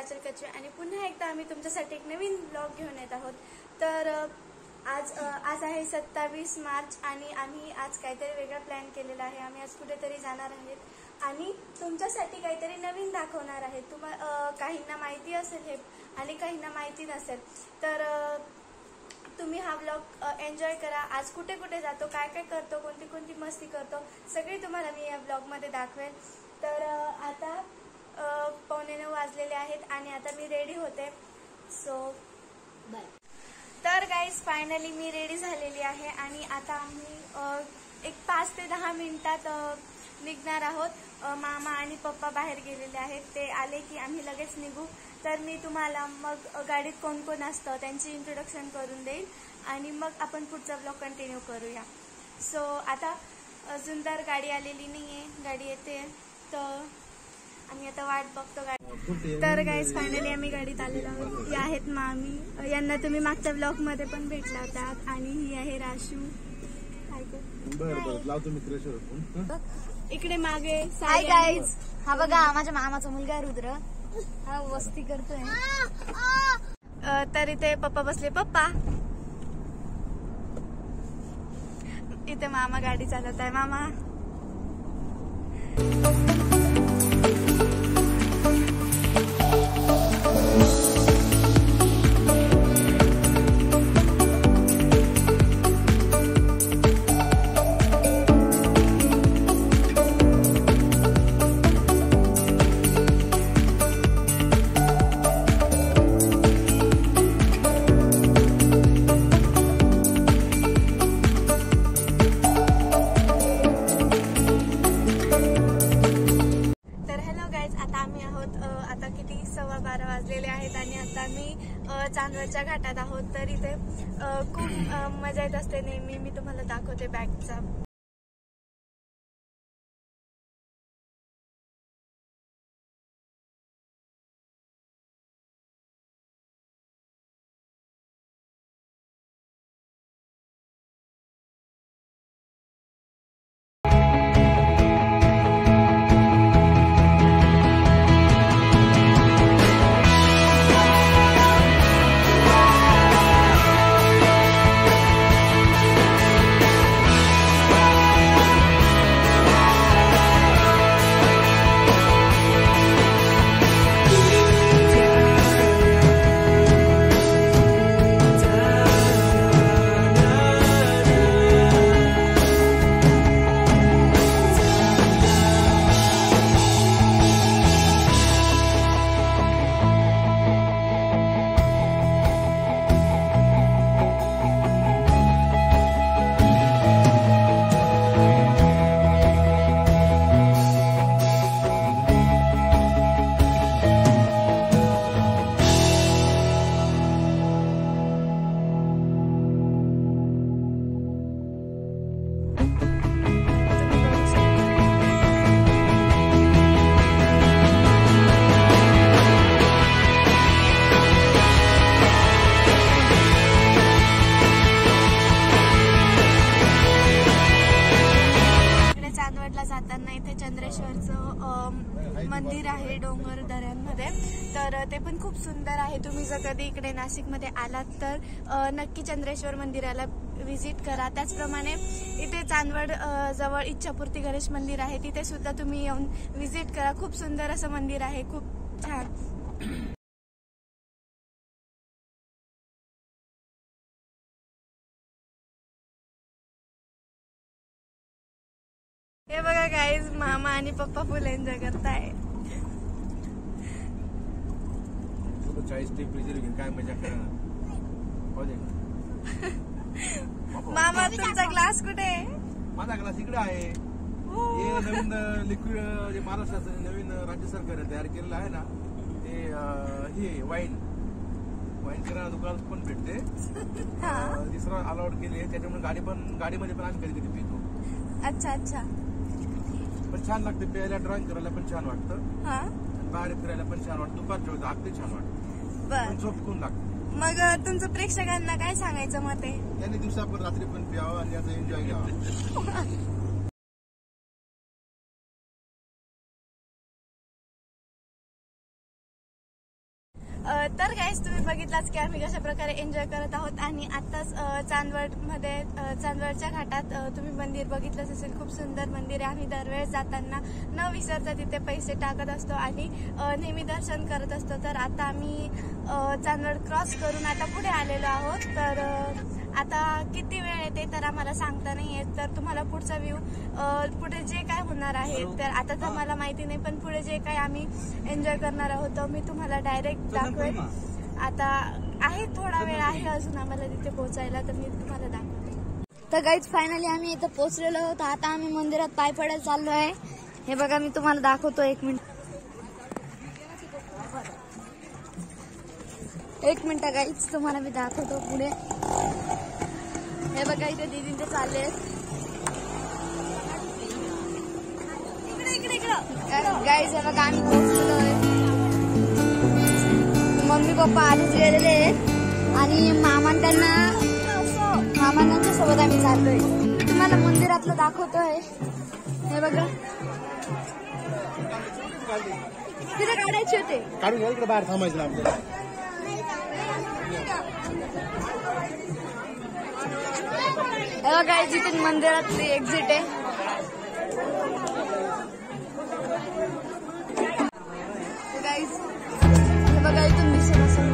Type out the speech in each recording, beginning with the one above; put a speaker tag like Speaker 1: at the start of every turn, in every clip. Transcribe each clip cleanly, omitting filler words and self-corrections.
Speaker 1: प्राचल कचवे आणि पुन्हा एकदा आम्ही तुमच्यासाठी एक नवीन ब्लॉग घेऊन येत आहोत। तर आज आहे 27 मार्च आणि आम्ही आज काहीतरी वेगळा प्लॅन केलेला आहे। आम्ही आज कुठेतरी जाणार आहोत आणि तुमच्यासाठी काहीतरी नवीन दाखवणार आहे। काहींना माहिती असेल हे आणि काहींना माहिती नसेल, तर तुम्ही हा ब्लॉग एन्जॉय करा। आज कुठे कुठे जातो, काय काय करतो, कोणती कोणती मस्ती करतो, सगळी तुम्हाला मी या ब्लॉगमध्ये दाखवेल। तर आता 8:45 वाजलेले आहेत आणि आता मी रेडी होते। So bye. तर गाईज फायनली मी रेडी झालेली आहे आणि आता आम्ही एक 5 ते 10 मिनिटात निघणार आहोत। मामा आणि पप्पा बाहेर गेलेले आहेत, ते आले की आम्ही लगेच निघू। तर मी तुम्हाला मग गाडीत कोण कोण असतं त्यांची इंट्रोडक्शन करून देईल आणि मग आपण पुढचा ब्लॉग कंटिन्यू करूया। सो आता अजून तर गाडी आलेली नाहीये, गाडी येते तर आम्ही आता वाट बघतो गाडी। तर गाईज फायनली आम्ही गाडीत आलेलो आहोत। ही आहेत मामी, यांना तुम्ही मागच्या ब्लॉग मध्ये पण भेटला होतात, आणि ही आहे राशू। इकडे मागे हाय गाईज,
Speaker 2: हा बघा माझ्या मामाचा मुलगा रुद्र, हा वस्ती करतोय।
Speaker 1: तर इथे पप्पा बसले, पप्पा इथे मामा गाडी चालवत आहे। मामा आता किती 12:15 वाजलेले आहेत आणि आता मी चांदवडच्या घाटात आहोत। तर इथे खूप मजा येत असते नेहमी, मी तुम्हाला दाखवते बॅगचा। जाताना इथे चंद्रेश्वरचं मंदिर आहे डोंगर दऱ्यांमध्ये, तर ते पण खूप सुंदर आहे। तुम्ही जर कधी इकडे नाशिकमध्ये आलात तर नक्की चंद्रेश्वर मंदिराला व्हिजिट करा। त्याचप्रमाणे इथे चांदवड जवळ इच्छापूर्ती गणेश मंदिर आहे, तिथे सुद्धा तुम्ही येऊन व्हिजिट करा। खूप सुंदर असं मंदिर आहे, खूप छान। हे बघा गाईज, मामा आणि पप्पा फुल एन्जॉय करताय। मामा तुमचा ग्लास कुठे आहे?
Speaker 3: माझा ग्लास इकडे आहे। हे नवीन लिक्विड जे महाराष्ट्राचं नवीन राज्य सरकारने तयार केलेलं आहे ना, ते हे वाईन किराणा दुकानात पण भेटते, तिसरा अलाउड केले, त्याच्यामुळे गाडीमध्ये पण आम्ही कधी कधी पितो।
Speaker 1: अच्छा अच्छा,
Speaker 3: पण छान लागते प्यायला, ड्राइंग करायला पण छान वाटतं, बाहेर फिरायला पण छान वाटतं, दुपारच्या वेळेस अगदी छान वाटतं, झोपकून लागतं।
Speaker 1: मग तुमचं प्रेक्षकांना काय सांगायचं मत आहे?
Speaker 3: त्यांनी दिवसा पण रात्री पण प्यावं आणि याचा एन्जॉय घ्यावा।
Speaker 1: तर गाईज तुम्ही बघितलाच की आम्ही कशा प्रकारे एन्जॉय करत आहोत. आणि आताच चांदवडच्या घाटात तुम्ही मंदिर बघितलंच असेल. खूप सुंदर मंदिर आहे. आम्ही दरवेळेस जाताना न विसरता तिथे पैसे टाकत असतो आणि नेहमी दर्शन करत असतो. तर आता आम्ही चांदवड क्रॉस करून आता पुढे आलेलो आहोत. तर आता किती वेळ येते तर आम्हाला सांगता नाही येत. तर तुम्हाला पुढचा व्ह्यू पुढे जे काय होणार आहे तर आता तर मला माहिती नाही, पण पुढे जे काय आम्ही एन्जॉय करणार आहोत मी तुम्हाला डायरेक्ट दाखवेन. आता आहे थोडा वेळ आहे अजून आम्हाला तिथे पोहोचायला, तर मी तुम्हाला दाखवते.
Speaker 2: तर गाईज फायनली आम्ही इथं पोहोचलेलो आहोत. आता आम्ही मंदिरात पाय पडायला चाललो आहे. हे बघा मी तुम्हाला दाखवतो. एक मिनिट गाईज तुम्हाला मी दाखवतो पुढे. हे बघा इथे दीदी ते चालले गाईज. हे बघा आम्ही पोहोचलेलो आहे. मम्मी पप्पा आधीच गेलेले आहेत आणि मामा त्यांच्या सोबत आम्ही चाललोय. तुम्हाला मंदिरातलं दाखवतोय. हे बघा तिथे काढायचे होते.
Speaker 3: काढून घ्या इकडे बाहेर थांबायचं आपल्याला.
Speaker 2: हे बघा इथे मंदिरातली एक्झिट आहे. हे बघा इथून दिसत असेल.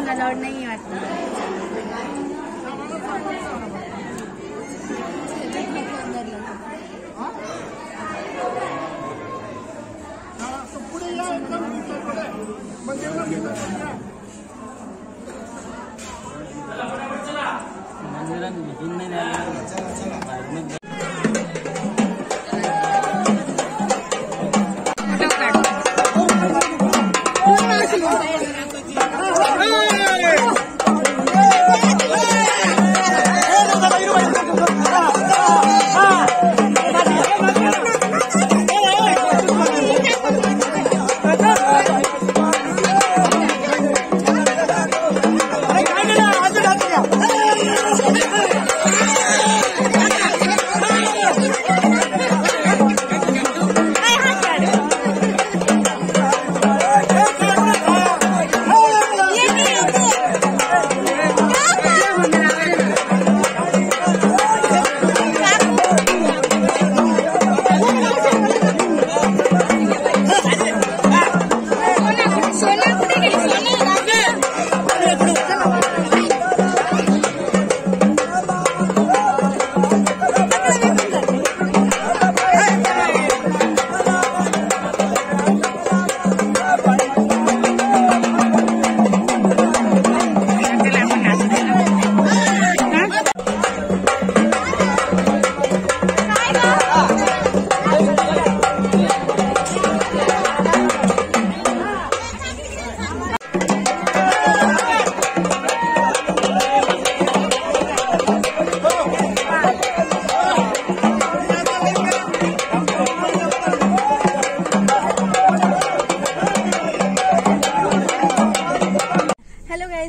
Speaker 2: अलाउड नाही वाटतं.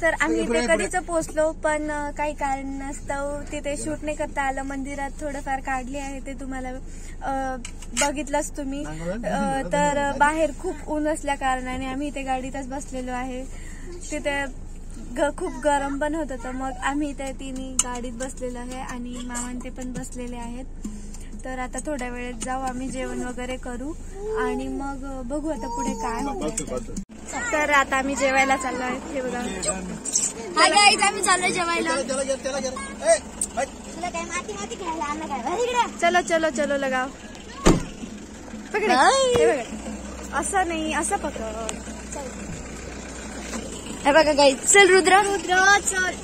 Speaker 1: तर आम्ही इथे कधीच पोहोचलो, पण काही कारणास्तव तिथे शूट नाही करता आलं. मंदिरात थोडंफार काढले आहे ते तुम्हाला बघितलंच तुम्ही. तर बाहेर खूप ऊन असल्या कारणाने आम्ही इथे गाडीतच बसलेलो आहे. तिथे खूप गरम पण होत होतं, मग आम्ही इथे तिन्ही गाडीत बसलेलो आहे आणि मामान ते पण बसलेले आहेत. तर आता थोड्या वेळेत जाऊ आम्ही, जेवण वगैरे करू आणि मग बघू आता पुढे काय होतं. तर आता आम्ही जेवायला चाललो आहे. हे बघा
Speaker 2: आम्ही चाललोय जेवायला.
Speaker 1: चलो चलो चलो लगाव. पकड. असं नाही, असं पकड.
Speaker 2: हे बघा गाई. चल रुद्र चल.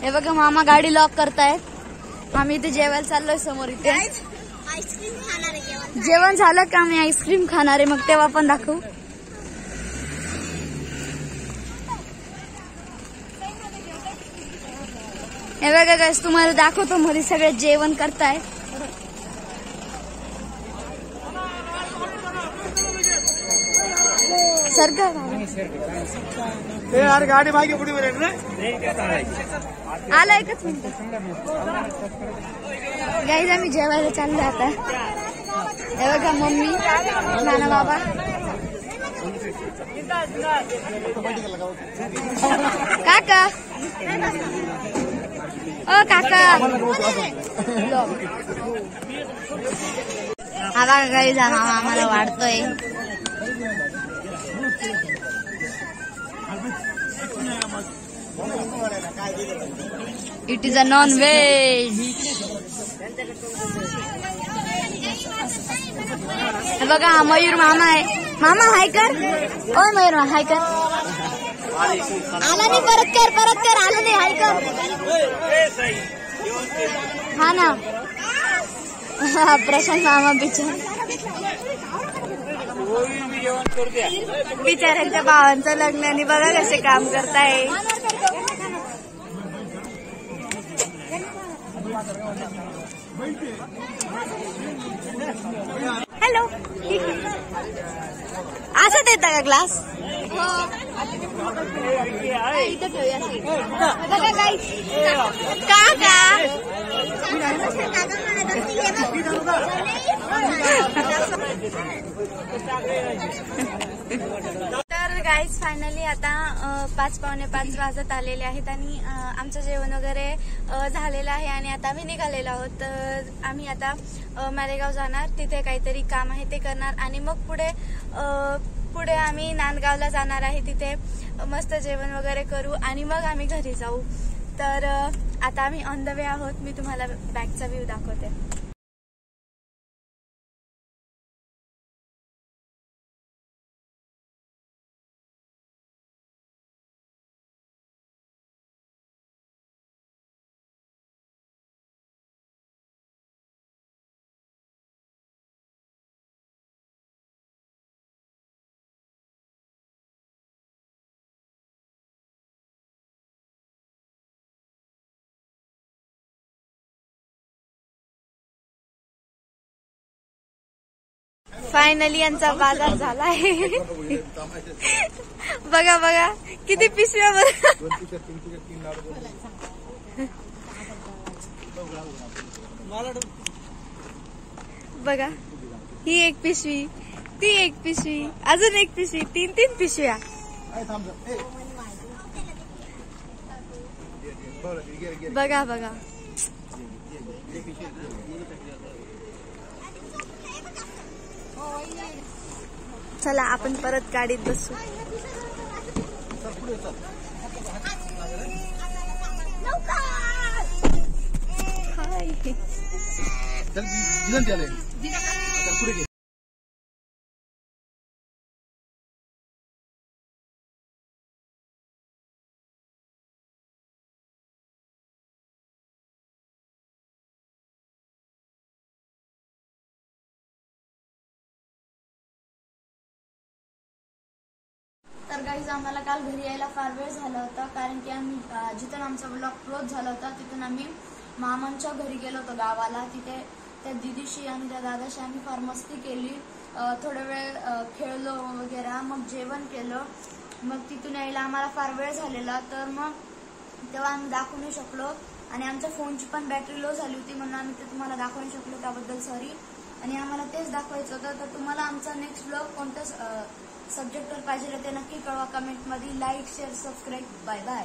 Speaker 2: हे बघा मामा गाडी लॉक करतायत. आम्ही इथे जेवायला चाललोय समोर. इथे
Speaker 1: आईस्क्रीम खाणार आहे.
Speaker 2: जेवण झालं का आम्ही आईस्क्रीम खाणार आहे, मग तेव्हा पण दाखवू. हे बघा गाईस तुम्हाला दाखवतो, मध्ये सगळे जेवण करताय. सरकार
Speaker 3: यार गाडी मागे पुढे
Speaker 2: आला एकच मिनिट. गाईज आम्ही जेवायला चाललो आता. हे बघा मम्मी नाना बाबा. काका ओ काका हा बघा गाईज मामा आम्हाला वाढतोय. It is a non veg. बघा हा मयूर मामा आहे. मामा हाय कर. ओ मयूर हाय कर. आला नाही परत कर आला नाही हाय कर. हा ना प्रशांत मामा बिचाऱ्यांच्या भावांचं लग्न आणि बघा कसे काम करताय. हॅलो असं देता का ग्लास. इथं ठेवूया. बघा गाईस काका तर गाईज फायनली आता 5:45 वाजत आलेले आहेत आणि आमचं जेवण वगैरे झालेलं आहे आणि आता आम्ही निघालेलो आहोत. तर आम्ही आता मालेगाव जाणार. तिथे काहीतरी काम आहे ते करणार आणि मग पुढे आम्ही नांदगावला जाणार आहे. तिथे मस्त जेवण वगैरे करू आणि मग आम्ही घरी जाऊ. तर आता आम्ही ऑन द वे आहोत. मी तुम्हाला बॅकचा व्ह्यू दाखवते. फायनली यांचा बाजार झाला आहे. बघा बघा किती पिशव्या. बघा ही एक पिशवी, ती एक पिशवी, अजून एक पिशवी, 3 पिशव्या. बघा बघा चला आपण परत गाडीत बसू. तर गाईज आम्हाला काल घरी यायला फार वेळ झाला होता कारण की आम्ही जिथून आमचा ब्लॉग क्लोज झाला होता तिथून आम्ही मामांच्या घरी गेलो होतो गावाला. तिथे त्या दिदीशी आणि त्या दादाशी आम्ही फार मस्ती केली. थोडा वेळ खेळलो वगैरे. मग जेवण केलं. मग तिथून यायला आम्हाला फार वेळ झालेला. तर मग तेव्हा आम्ही दाखवू नाही शकलो आणि आमच्या फोनची पण बॅटरी लो झाली होती म्हणून आम्ही ते तुम्हाला दाखवू नाही शकलो. त्याबद्दल सॉरी. आणि आम्हाला तेच दाखवायचं होतं. तर तुम्हाला आमचा नेक्स्ट ब्लॉग कोणत्या सब्जेक्टवर पाहिजे ते नक्की कळवा कमेंटमध्ये. Like share subscribe. Bye bye.